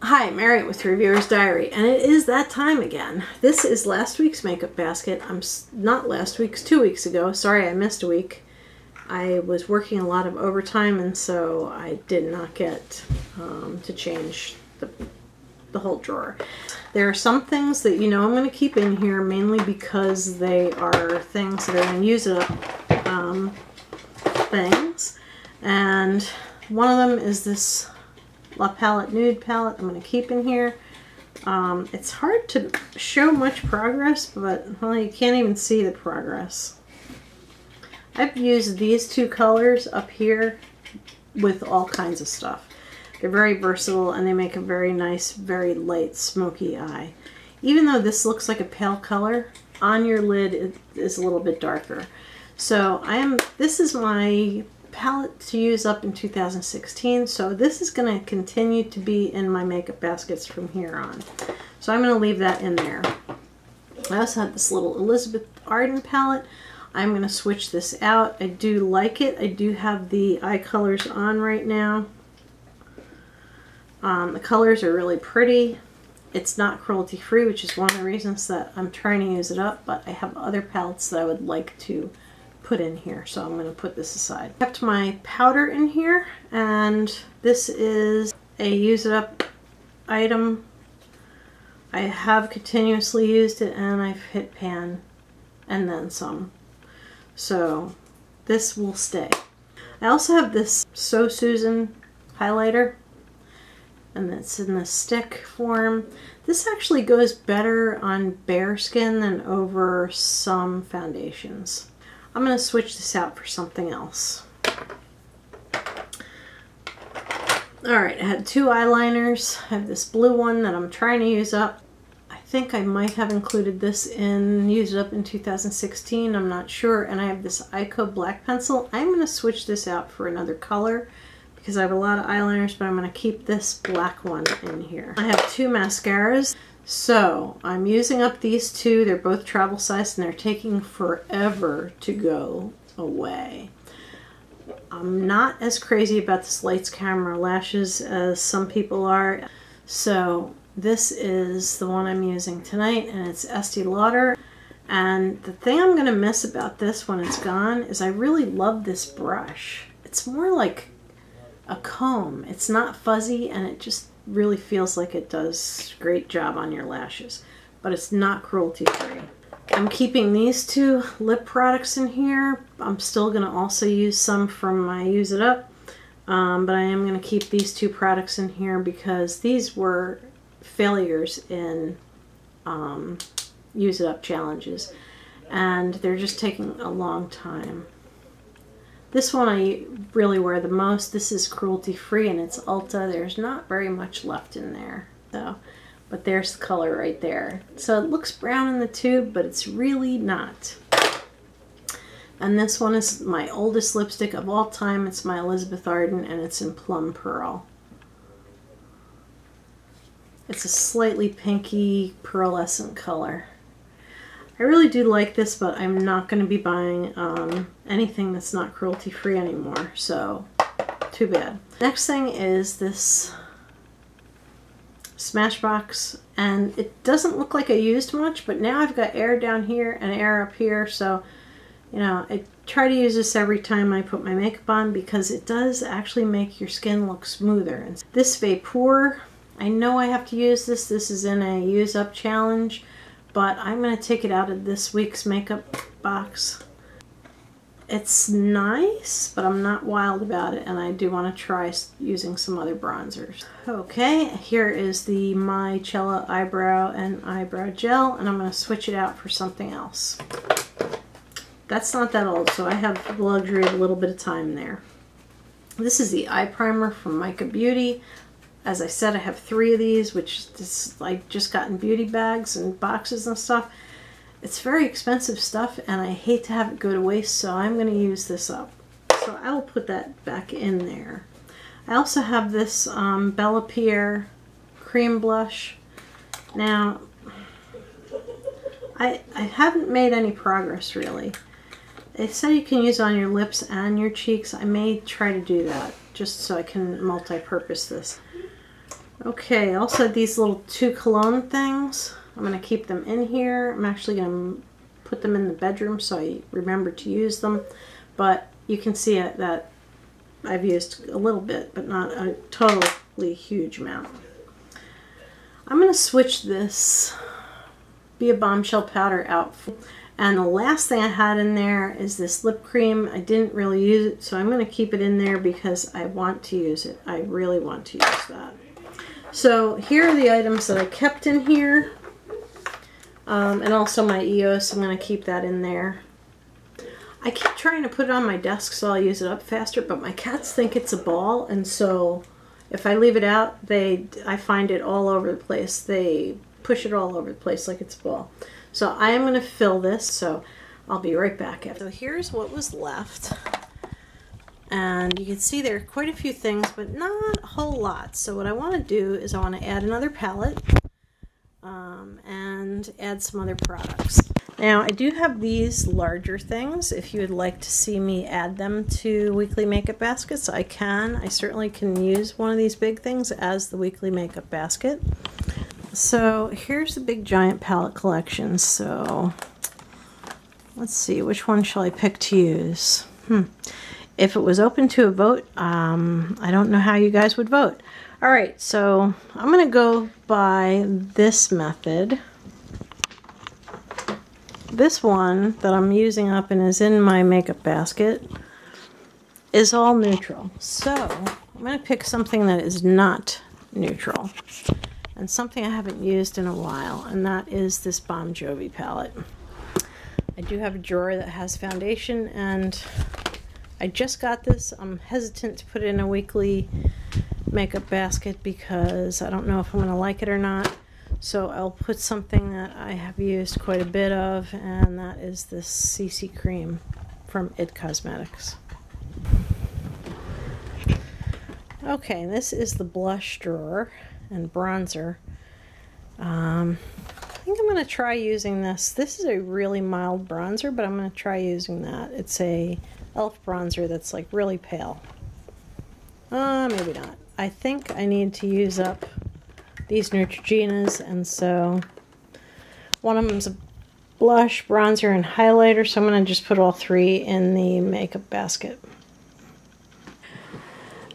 Hi, Mary with Reviewer's Diary, and it is that time again. This is last week's makeup basket. Not last week's, 2 weeks ago. Sorry I missed a week. I was working a lot of overtime, and so I did not get to change the whole drawer. There are some things that I'm going to keep in here, mainly because they are things that are going to use up things. And one of them is this La Palette Nude palette I'm going to keep in here. It's hard to show much progress, but well, you can't even see the progress. I've used these two colors up here with all kinds of stuff. They're very versatile and they make a very nice, very light, smoky eye. Even though this looks like a pale color, on your lid it is a little bit darker. So this is my palette to use up in 2016, so this is going to continue to be in my makeup baskets from here on. So I'm going to leave that in there. I also have this little Elizabeth Arden palette. I'm going to switch this out. I do like it. I do have the eye colors on right now. The colors are really pretty. It's not cruelty free, which is one of the reasons that I'm trying to use it up, but I have other palettes that I would like to put in here, so I'm going to put this aside. I kept my powder in here, and this is a use it up item. I have continuously used it, and I've hit pan and then some, so this will stay. I also have this So Susan highlighter, and it's in the stick form. This actually goes better on bare skin than over some foundations. I'm going to switch this out for something else. Alright, I had two eyeliners. I have this blue one that I'm trying to use up. I think I might have included this in Use It Up in 2016. I'm not sure. And I have this Ico black pencil. I'm going to switch this out for another color because I have a lot of eyeliners, but I'm going to keep this black one in here. I have two mascaras. So I'm using up these two. They're both travel size and they're taking forever to go away. I'm not as crazy about this Lights Camera lashes as some people are. So this is the one I'm using tonight, and it's Estee Lauder. And the thing I'm going to miss about this when it's gone is I really love this brush. It's more like a comb. It's not fuzzy, and it just really feels like it does a great job on your lashes, but it's not cruelty free. I'm keeping these two lip products in here. I'm still going to also use some from my Use It Up, but I am going to keep these two products in here because these were failures in Use It Up challenges, and they're just taking a long time. This one I really wear the most. This is cruelty free and it's Ulta. There's not very much left in there, so, but there's the color right there. So it looks brown in the tube, but it's really not. And this one is my oldest lipstick of all time. It's my Elizabeth Arden, and it's in Plum Pearl. It's a slightly pinky pearlescent color. I really do like this, but I'm not going to be buying anything that's not cruelty free anymore, so too bad. Next thing is this Smashbox, and it doesn't look like I used much, but now I've got air down here and air up here, so I try to use this every time I put my makeup on because it does actually make your skin look smoother. And this Vapor, I know I have to use this. This is in a use up challenge, but I'm going to take it out of this week's makeup box. It's nice, but I'm not wild about it, and I do want to try using some other bronzers. Okay, here is the Micellar Eyebrow and Eyebrow Gel, and I'm going to switch it out for something else. That's not that old, so I have the luxury of a little bit of time there. This is the eye primer from Mica Beauty. As I said, I have 3 of these, which is like just got in beauty bags and boxes and stuff. It's very expensive stuff, and I hate to have it go to waste, so I'm going to use this up. So I will put that back in there. I also have this Bella Pierre cream blush. Now, I haven't made any progress really. They say you can use it on your lips and your cheeks. I may try to do that just so I can multi-purpose this. Okay, I also had these little 2 cologne things. I'm going to keep them in here. I'm actually going to put them in the bedroom so I remember to use them. But you can see it that I've used a little bit, but not a totally huge amount. I'm going to switch this Be a Bombshell powder out. And the last thing I had in there is this lip cream. I didn't really use it, so I'm going to keep it in there because I want to use it. I really want to use that. So here are the items that I kept in here. And also my EOS, I'm going to keep that in there. I keep trying to put it on my desk so I'll use it up faster, but my cats think it's a ball, and so if I leave it out, I find it all over the place. They push it all over the place like it's a ball. So I am going to fill this, so I'll be right back. So here's what was left. And you can see there are quite a few things, but not a whole lot. So what I want to do is I want to add another palette and add some other products. Now I do have these larger things. If you would like to see me add them to weekly makeup baskets, I can. I certainly can use one of these big things as the weekly makeup basket. So here's the big giant palette collection. So let's see, which one shall I pick to use? If it was open to a vote, I don't know how you guys would vote. All right, so I'm going to go by this method. This one that I'm using up and is in my makeup basket is all neutral. So I'm going to pick something that is not neutral and something I haven't used in a while, and that is this Bon Jovi palette. I do have a drawer that has foundation, and I just got this. I'm hesitant to put it in a weekly makeup basket because I don't know if I'm going to like it or not. So I'll put something that I have used quite a bit of, and that is this CC cream from IT Cosmetics. Okay, this is the blush drawer and bronzer. I think I'm going to try using this. This is a really mild bronzer, but I'm going to try using that. It's a e.l.f. bronzer that's like really pale. Maybe not. I think I need to use up these Neutrogenas, and so one of them is a blush, bronzer, and highlighter, so I'm going to just put all 3 in the makeup basket.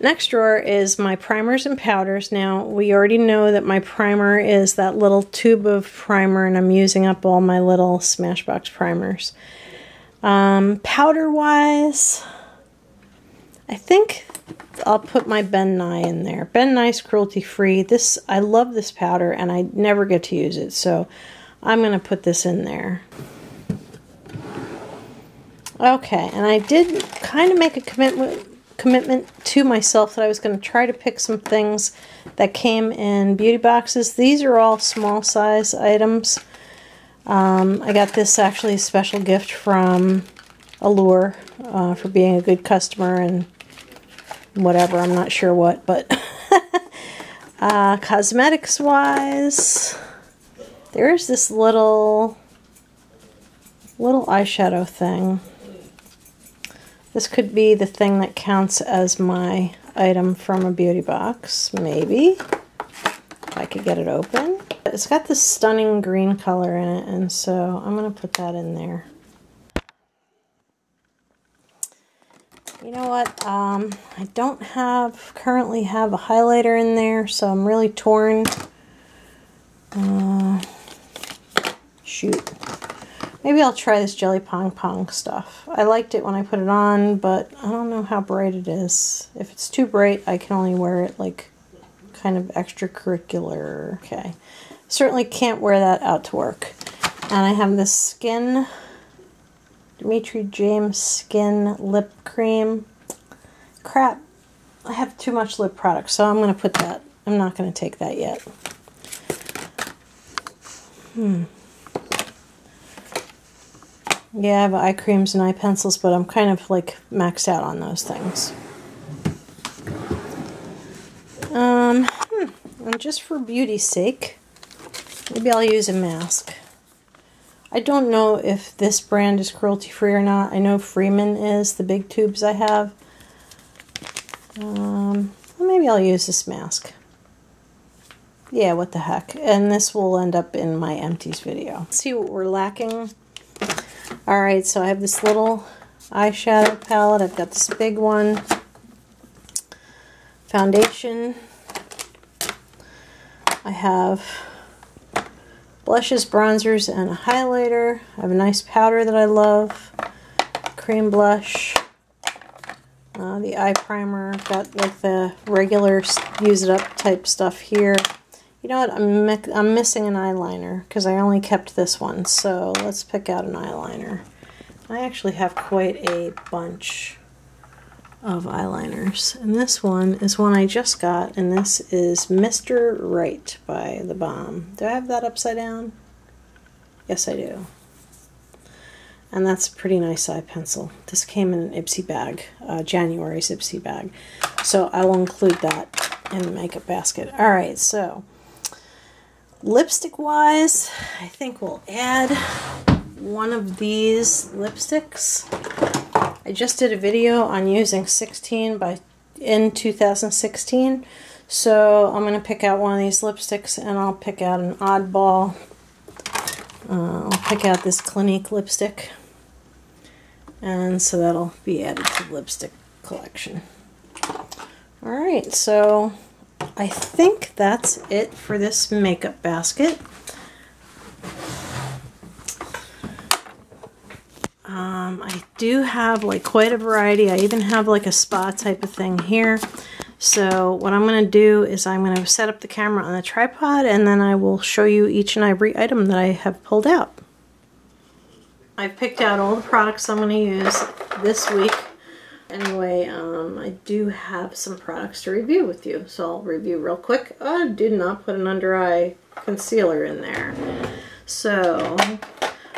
Next drawer is my primers and powders. Now, we already know that my primer is that little tube of primer, and I'm using up all my little Smashbox primers. Powder-wise, I think I'll put my Ben Nye in there. Ben Nye's cruelty-free. I love this powder, and I never get to use it, so I'm going to put this in there. Okay, and I did kind of make a commitment to myself that I was going to try to pick some things that came in beauty boxes. These are all small size items. I got this actually a special gift from Allure for being a good customer and whatever, I'm not sure what, but cosmetics wise, there's this little eyeshadow thing. This could be the thing that counts as my item from a beauty box, maybe, if I could get it open. It's got this stunning green color in it, and so I'm going to put that in there. You know what, I don't currently have a highlighter in there, so I'm really torn. Shoot. Maybe I'll try this Jelly Pong Pong stuff. I liked it when I put it on, but I don't know how bright it is. If it's too bright, I can only wear it like kind of extracurricular. Okay. Certainly can't wear that out to work. And I have this Dimitri James Skin Lip Cream. Crap, I have too much lip product, so I'm going to put that. I'm not going to take that yet. Yeah, I have eye creams and eye pencils, but I'm kind of like maxed out on those things. And just for beauty's sake, maybe I'll use a mask. I don't know if this brand is cruelty-free or not. I know Freeman is, the big tubes I have. Maybe I'll use this mask. Yeah, what the heck. And this will end up in my empties video. Let's see what we're lacking. Alright, so I have this little eyeshadow palette. I've got this big one. Foundation. I have blushes, bronzers, and a highlighter. I have a nice powder that I love. Cream blush. The eye primer. Got like the regular use it up type stuff here. You know what? I'm missing an eyeliner because I only kept this one. So let's pick out an eyeliner. I actually have quite a bunch of eyeliners. And this one is one I just got, and this is Mr. Right by The Balm. Do I have that upside down? Yes, I do. And that's a pretty nice eye pencil. This came in an Ipsy bag, January's Ipsy bag. So I will include that in the makeup basket. Alright, so lipstick-wise, I think we'll add one of these lipsticks. I just did a video on using 16 in 2016, so I'm going to pick out one of these lipsticks and I'll pick out an oddball. I'll pick out this Clinique lipstick, and so that'll be added to the lipstick collection. Alright, so I think that's it for this makeup basket. I do have like quite a variety. I even have like a spa type of thing here. So what I'm going to do is I'm going to set up the camera on the tripod, and then I will show you each and every item that I have pulled out. I've picked out all the products I'm going to use this week. Anyway, I do have some products to review with you, so I'll review real quick. I did not put an under eye concealer in there. So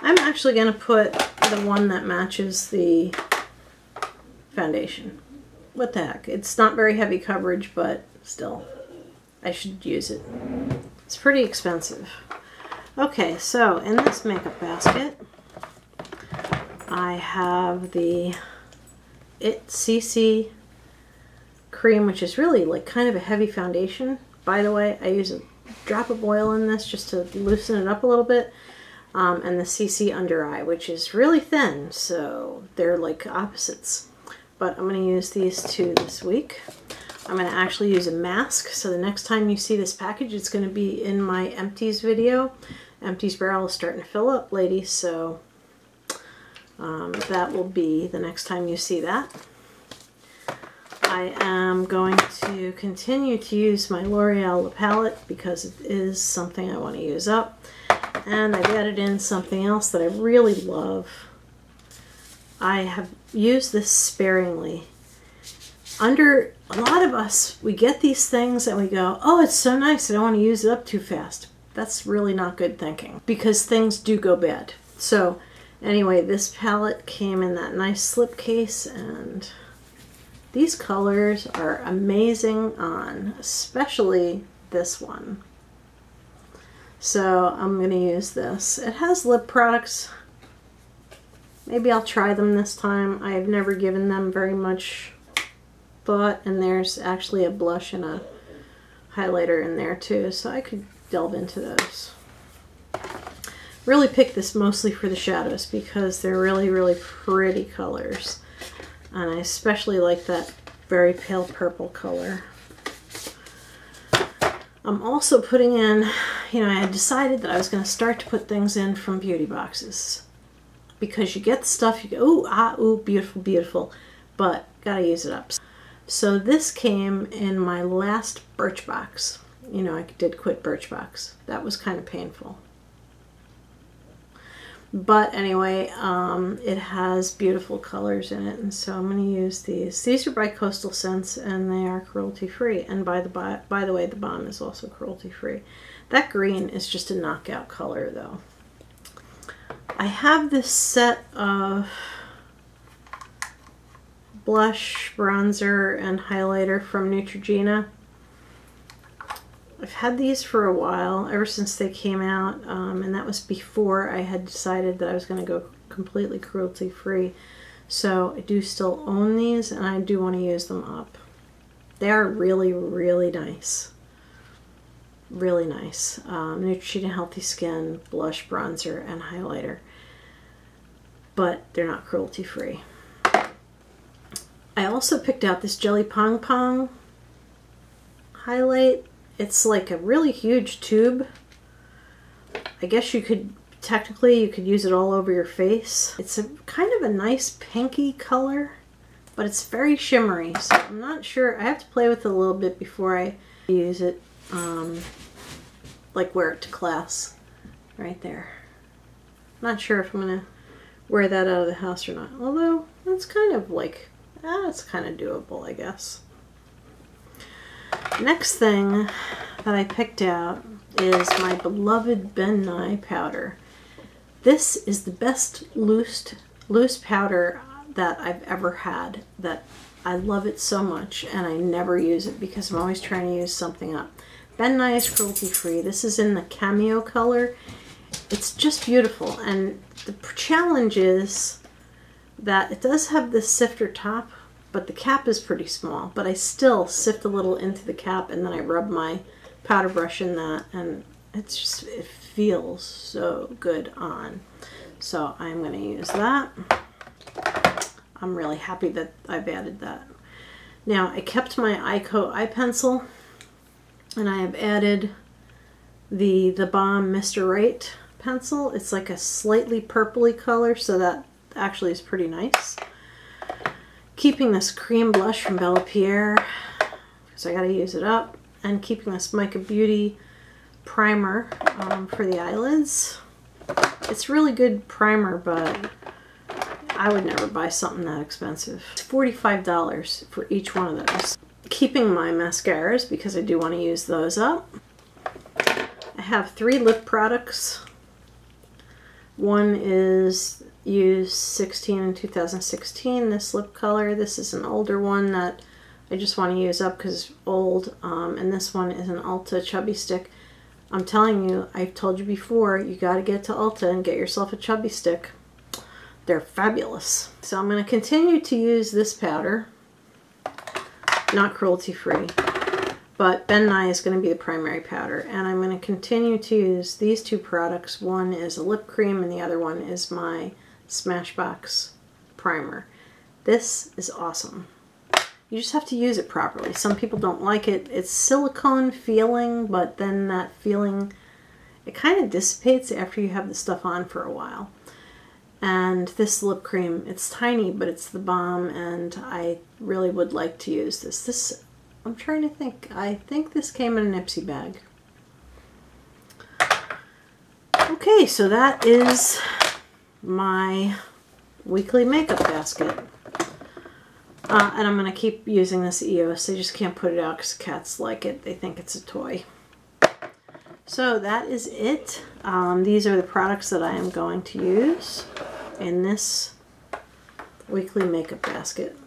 I'm actually going to put the one that matches the foundation. What the heck? It's not very heavy coverage, but still, I should use it. It's pretty expensive. Okay, so in this makeup basket, I have the CC cream, which is really like kind of a heavy foundation. By the way, I use a drop of oil in this just to loosen it up a little bit. And the CC under eye, which is really thin, so they're like opposites. But I'm going to use these two this week. I'm going to actually use a mask, so the next time you see this package, it's going to be in my empties video. Empties barrel is starting to fill up, ladies, so that will be the next time you see that. I am going to continue to use my L'Oreal palette because it is something I want to use up. And I've added in something else that I really love. I have used this sparingly. A lot of us, we get these things and we go, oh, it's so nice, I don't want to use it up too fast. That's really not good thinking, because things do go bad. So anyway, this palette came in that nice slipcase, and these colors are amazing on, especially this one. So I'm going to use this. It has lip products. Maybe I'll try them this time. I've never given them very much thought, and there's actually a blush and a highlighter in there too, so I could delve into those. Really picked this mostly for the shadows because they're really, really pretty colors. And I especially like that very pale purple color. I'm also putting in, you know, I had decided that I was going to start to put things in from beauty boxes. Because you get the stuff, you go, ooh, ah, ooh, beautiful, beautiful, but gotta use it up. So this came in my last Birchbox. You know, I did quit Birchbox. That was kind of painful. But anyway, it has beautiful colors in it, and so I'm going to use these. These are by Coastal Scents, and they are cruelty-free. And by the way, the balm is also cruelty-free. That green is just a knockout color, though. I have this set of blush, bronzer, and highlighter from Neutrogena. I've had these for a while, ever since they came out, and that was before I had decided that I was going to go completely cruelty-free. So I do still own these, and I do want to use them up. They are really, really nice. Really nice. Neutrogena Healthy Skin, blush, bronzer, and highlighter. But they're not cruelty free. I also picked out this Jelly Pong Pong highlight. It's like a really huge tube. I guess you could, technically, you could use it all over your face. It's a kind of a nice pinky color, but it's very shimmery. So I'm not sure. I have to play with it a little bit before I use it. Like wear it to class right there. Not sure if I'm gonna wear that out of the house or not, although that's kind of like, it's kind of doable, I guess. Next thing that I picked out is my beloved Ben Nye powder. This is the best loose powder that I've ever had. That I love it so much, and I never use it because I'm always trying to use something up. Ben Nye is cruelty free. This is in the cameo color. It's just beautiful, and the challenge is that it does have this sifter top, but the cap is pretty small. But I still sift a little into the cap, and then I rub my powder brush in that, and it's just, it feels so good on. So I'm going to use that. I'm really happy that I've added that. Now I kept my Ico eye pencil, and I have added the Balm Mr. Right pencil. It's like a slightly purpley color, so that actually is pretty nice. Keeping this cream blush from Bella Pierre, because I got to use it up, and keeping this Mica Beauty primer for the eyelids. It's really good primer, but I would never buy something that expensive. It's $45 for each one of those. Keeping my mascaras because I do want to use those up. I have 3 lip products. One is used 16 in 2016, this lip color. This is an older one that I just want to use up because it's old. And this one is an Ulta Chubby Stick. I'm telling you, I've told you before, you got to get to Ulta and get yourself a Chubby Stick. They're fabulous. So I'm going to continue to use this powder. Not cruelty free, but Ben Nye is going to be the primary powder, and I'm going to continue to use these 2 products. One is a lip cream and the other one is my Smashbox primer. This is awesome. You just have to use it properly. Some people don't like it. It's silicone feeling, but then that feeling, it kind of dissipates after you have the stuff on for a while. And this lip cream, it's tiny, but it's the bomb, and I really would like to use this. I'm trying to think. I think this came in an Ipsy bag. Okay, so that is my weekly makeup basket. And I'm going to keep using this EOS. I just can't put it out because cats like it. They think it's a toy. So that is it. These are the products that I am going to use in this weekly makeup basket.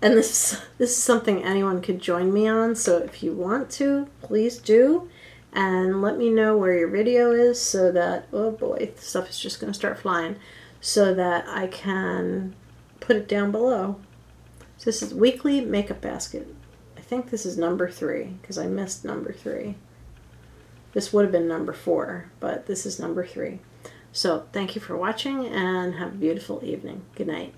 And this is something anyone could join me on, so if you want to, please do. And let me know where your video is so that, oh boy, the stuff is just going to start flying, so that I can put it down below. So this is weekly makeup basket. I think this is number 3 because I missed number 3. This would have been number 4, but this is number 3. So thank you for watching and have a beautiful evening. Good night.